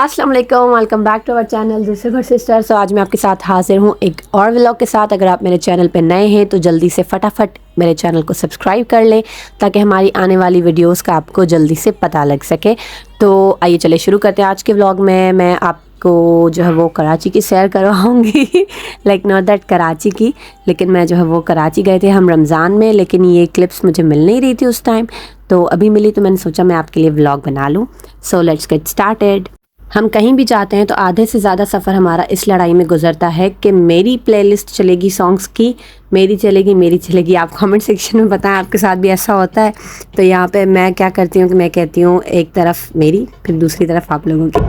अस्सलाम वालेकुम, welcome back to our channel this is sister. So आज मैं आपके साथ हाजिर हूँ एक और व्लॉग के साथ। अगर आप मेरे चैनल पे नए हैं तो जल्दी से फटाफट मेरे चैनल को सब्सक्राइब कर लें ताकि हमारी आने वाली वीडियोस का आपको जल्दी से पता लग सके। तो आइए चले शुरू करते हैं आज के व्लॉग में। मैं आपको जो है वो कराची की सैर करवाऊँगी लाइक नॉट दैट कराची की, लेकिन मैं जो है वो कराची गए थे हम रमज़ान में, लेकिन ये क्लिप्स मुझे मिल नहीं रही थी उस टाइम, तो अभी मिली तो मैंने सोचा मैं आपके लिए व्लॉग बना लूँ। So let's get started. हम कहीं भी जाते हैं तो आधे से ज़्यादा सफ़र हमारा इस लड़ाई में गुजरता है कि मेरी प्लेलिस्ट चलेगी सॉन्ग्स की, मेरी चलेगी। आप कमेंट सेक्शन में बताएं आपके साथ भी ऐसा होता है। तो यहाँ पे मैं क्या करती हूँ कि मैं कहती हूँ एक तरफ मेरी, फिर दूसरी तरफ आप लोगों की।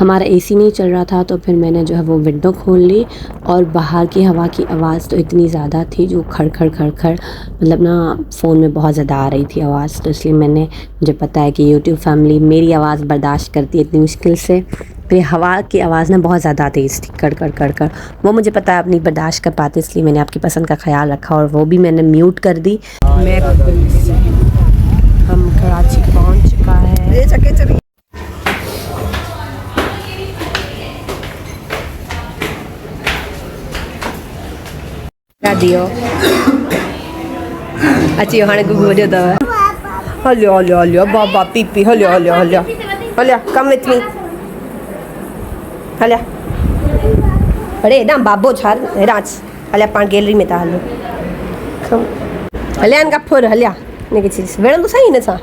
हमारा एसी नहीं चल रहा था तो फिर मैंने जो है वो विंडो खोल ली और बाहर की हवा की आवाज़ तो इतनी ज़्यादा थी जो खड़ मतलब ना फ़ोन में बहुत ज़्यादा आ रही थी आवाज़, तो इसलिए मुझे पता है कि यूट्यूब फैमिली मेरी आवाज़ बर्दाश्त करती है इतनी मुश्किल से। फिर हवा की आवाज़ ना बहुत ज़्यादा तेज़ थी, कड़ वो मुझे पता है आप नहीं बर्दाश्त कर पाते, इसलिए मैंने आपकी पसंद का ख्याल रखा और वो भी मैंने म्यूट कर दी। हम कराची पहुँच चुका है। दियो अच्छी हाँ गुगू वजो दव हलो बाबा पीपी हलो कम विथ मी हलिया अरे एॾा बाबो छा राज हलिया पाण गैलरी में था हलो कम हलिया इनका फुर हलिया इनके चीज वेड़ंदो सही न सा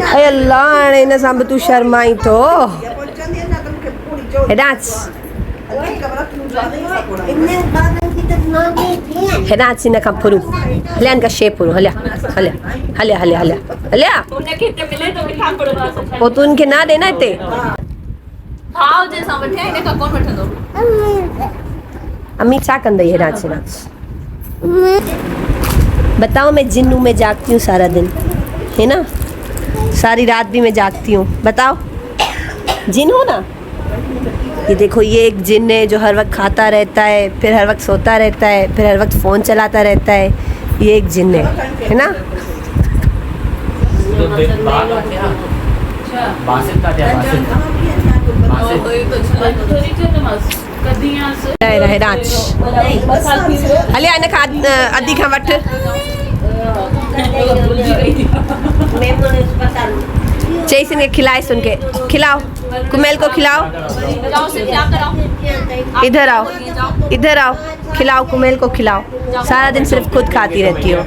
अरे अल्लाह हाणे इन सां बि तूं शर्माई थो राज हेराच इन खां फुरू हलिया इनका शे फुरू हलिया पोइ तूं इनखे ना ॾे न हिते अम्मी छा कंदई हेराच बताओ। मैं जिन्नू में जागती हूँ सारा दिन, है ना, सारी रात भी मैं जागती हूँ। बताओ जिन हो ना, ये देखो ये एक जिन है जो हर वक्त खाता रहता है, फिर हर वक्त सोता रहता है, फिर हर वक्त फ़ोन चलाता रहता है। ये एक जिन है ना। हलिया इन खां अधी खां वठ चईस इनके खिलाइस, उनके खिलाओ, कुमेल को खिलाओ। इधर आओ खिलाओ, कुमेल को खिलाओ। सारा दिन सिर्फ खुद खाती रहती हो,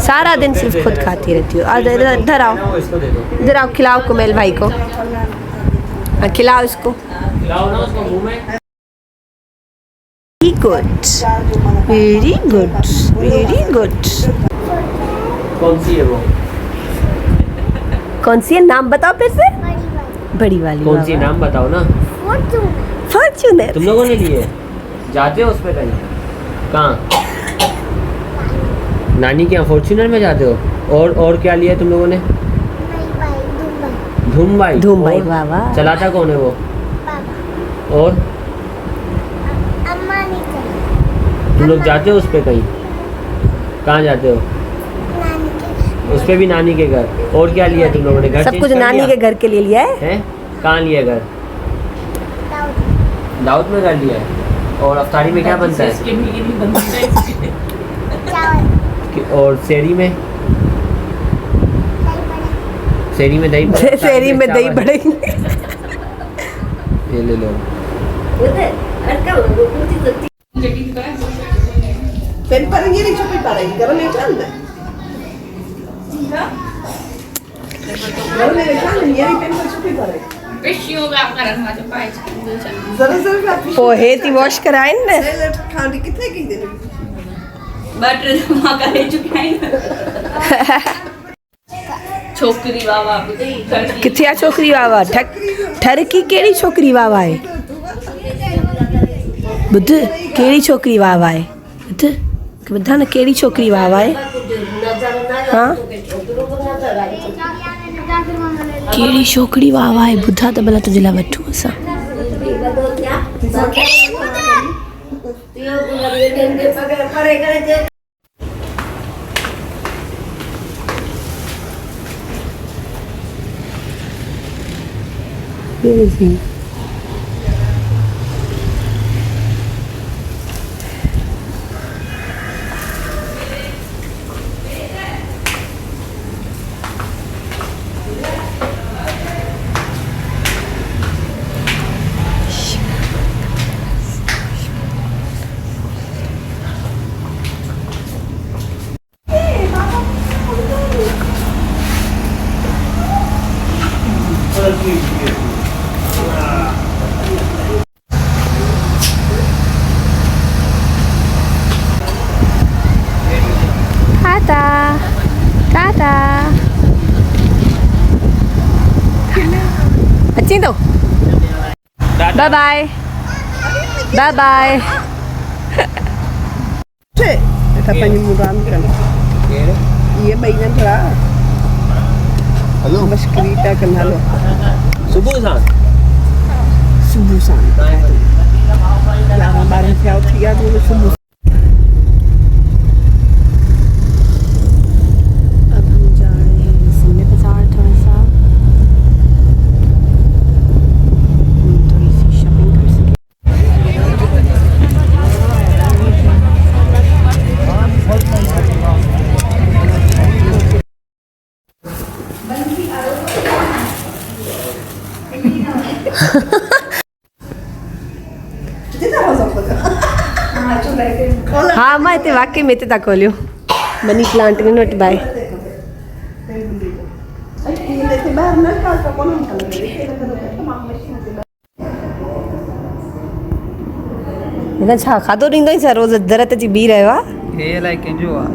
सारा दिन सिर्फ खुद खाती रहती हो। और इधर आओ खिलाओ कुमेल भाई को, खिलाओ इसको। Very good. कौन सी है नाम बताओ फिर से। बड़ी वाली कौन सी नाम बताओ ना। फॉर्च्यूनर। तुम लोगों ने लिए जाते हो उस पे कहीं? कहाँ? नानी के यहाँ फॉर्च्यूनर में जाते हो? और क्या लिया तुम लोगों ने? धूम भाई। वाह। चलाता कौन है वो? और तुम लोग जाते हो उस पे कहीं? कहाँ जाते हो? उस पे भी नानी के घर। और क्या लिया तुम लोगों ने? घर सब कुछ नानी के घर के लिए लिया है। कहाँ लिया घर? दाऊद में घर लिया है। और अफ्तारी में क्या बनता है? और शेरी में शेरी में दही शेरी में दही बड़े ये ले लो। Pen ieri ci puoi fare, che non è grande. Non è grande, ieri pen ci puoi fare. जरा जरा पोहे थी वॉश कराइन ने खाने कितने की देने बटर जमा करे चुके हैं छोकरी बाबा किथे आ छोकरी वावा ठर की केड़ी छोकरी वावा है बुध केड़ी छोकरी वावा है बुध ॿुधा न केड़ी छोकरी वावा है हाँ केड़ी छोकरी वावा है ॿुधा त भला तुंहिंजे लाइ वठूं असां Tata, Tata. अच्छी तो bye bye bye bye Sì, sta facendo mudanza. Iya bayinya lah. Hello Mas cerita kan halo. सुबह सान Subusan. Yang bareng theo thia dulu subuh. अब हम जा रहे हैं सिमले बाजार थोड़ा सा थोड़ी सी शॉपिंग कर सके Kita harus apa? हाँ मैं ते वाकई में ते खोलियो मनी प्लांट ने नोट बाय Ini te bar na ka ka kono kan. हिन छा खाधो ॾींदो ई छा रोज़ दर ते अची बीह रहियो आहे हे अलाए कंहिंजो आहे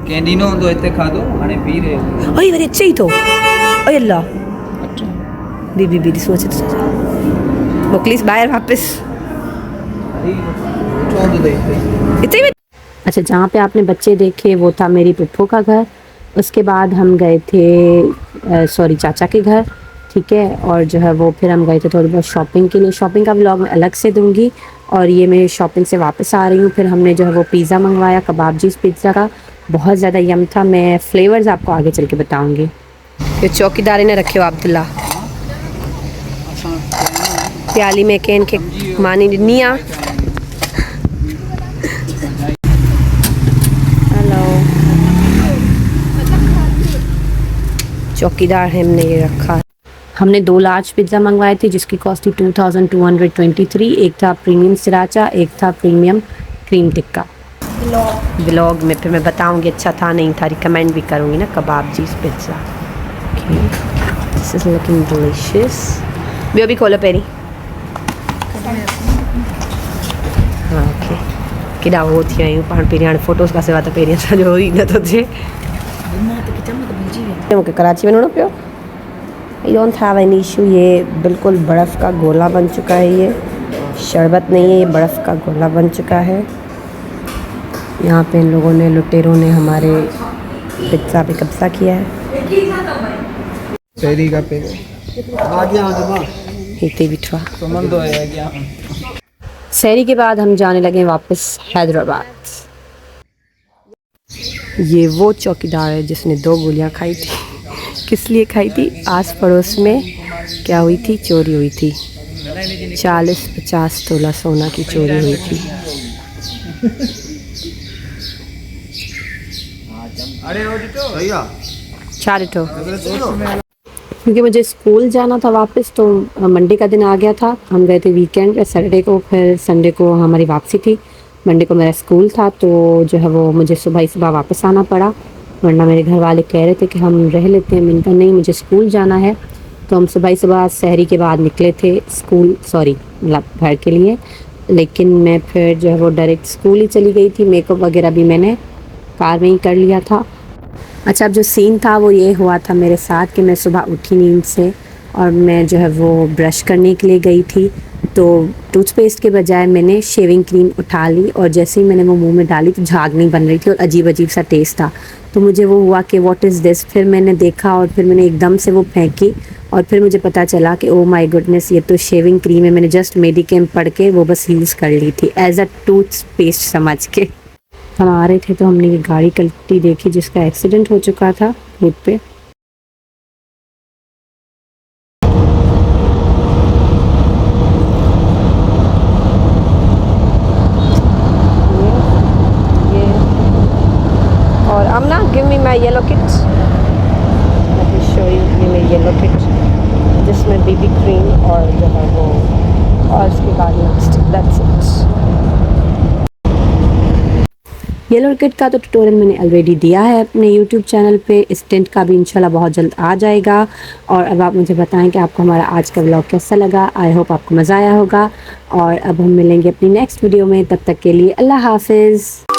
कैंडीनो हूंदो हिते खाधो हाणे बीह रहियो ओए वरी अचे ई थो ओए अल्लाह बीबी बीबी सोच मोकलीस ॿाहिरि वापसि चवंदो त इतने में अच्छा जहाँ पे आपने बच्चे देखे वो था मेरी पुप्पो का घर उसके बाद हम गए थे सॉरी चाचा के घर ठीक है और जो है वो फिर हम गए थे थोड़ी बहुत शॉपिंग के लिए शॉपिंग का व्लॉग मैं अलग से दूंगी और ये मैं शॉपिंग से वापस आ रही हूँ फिर हमने जो है वो पिज़्ज़ा मंगवाया कबाब जीस पिज़्ज़ा का बहुत ज़्यादा यम था मैं फ्लेवर्स आपको आगे चल के बताऊँगी ये चौकीदारी ने रखे हो अब्दुल्ला प्याली में केन के मानी निया हेलो चौकीदार है हमने ये रखा हमने 2 लार्ज पिज़्ज़ा मंगवाए थे जिसकी कॉस्ट थी 2223 एक था प्रीमियम सिराचा एक था प्रीमियम क्रीम टिक्का व्लॉग में फिर मैं बताऊंगी अच्छा था नहीं था रिकमेंड भी करूंगी ना कबाब जीस pizza this is looking delicious ॿियो बि खोलो पहिरीं हाँ ओके केॾा हो थी विया आहियूं पाण पहिरीं हाणे फोटोस खां सवाइ त पहिरीं असांजो ई नथो थिए मूंखे कराची वञिणो पियो I don't have any issue ये बिल्कुल बर्फ़ का गोला बन चुका है ये शरबत नहीं है ये बर्फ़ का गोला बन चुका है यहाँ पे इन लोगों ने लुटेरों ने हमारे पिज़्ज़ा पे कब्जा किया है शहरी का पे आ गया जमा इतने बिठवा संबंध है क्या शहरी के बाद हम जाने लगे वापस हैदराबाद ये वो चौकीदार है जिसने 2 गोलियां खाई थी किस लिए खाई थी आस पड़ोस में क्या हुई थी चोरी हुई थी 40-50 तोला सोना की चोरी हुई थी अरे वो तो भैया छा ॾिठो क्योंकि मुझे स्कूल जाना था वापस, तो मंडे का दिन आ गया था। हम गए थे वीकेंड सैटरडे को, फिर संडे को हमारी वापसी थी। मंडे को मेरा स्कूल था, तो जो है वो मुझे सुबह ही सुबह वापस आना पड़ा, वरना मेरे घर वाले कह रहे थे कि हम रह लेते हैं। मैंने कहा नहीं, मुझे स्कूल जाना है। तो हम सुबह ही सुबह सहरी के बाद निकले थे मतलब घर के लिए। लेकिन मैं फिर जो है वो डायरेक्ट स्कूल ही चली गई थी। मेकअप वगैरह भी मैंने कार में ही कर लिया था। अच्छा, अब जो सीन था वो ये हुआ था मेरे साथ कि मैं सुबह उठी नींद से और मैं जो है वो ब्रश करने के लिए गई थी, तो टूथपेस्ट के बजाय मैंने शेविंग क्रीम उठा ली और जैसे ही मैंने वो मुंह में डाली तो झागनी बन रही थी और अजीब अजीब सा टेस्ट था। तो मुझे वो हुआ कि व्हाट इज़ दिस। फिर मैंने देखा और फिर मैंने एकदम से वो फेंकी और फिर मुझे पता चला कि ओ माय गुडनेस, ये तो शेविंग क्रीम है। मैंने जस्ट मेडिकेम पढ़ के वो बस यूज़ कर ली थी एज अ टूथपेस्ट समझ के। हम आ रहे थे तो हमने ये गाड़ी कल्टी देखी जिसका एक्सीडेंट हो चुका था रोड पे। और Amna, give me my yellow kit. Let me show you. ये मेरी येलो किट जिसमें बीबी क्रीम और जो है वो और उसके बाद lipstick, that's it. Yellow kit का तो ट्यूटोरियल मैंने ऑलरेडी दिया है अपने यूट्यूब चैनल पे। इस टेंट का भी इंशाल्लाह बहुत जल्द आ जाएगा। और अब आप मुझे बताएं कि आपको हमारा आज का व्लॉग कैसा लगा। आई होप आपको मज़ा आया होगा। और अब हम मिलेंगे अपनी नेक्स्ट वीडियो में, तब तक के लिए अल्लाह हाफिज़।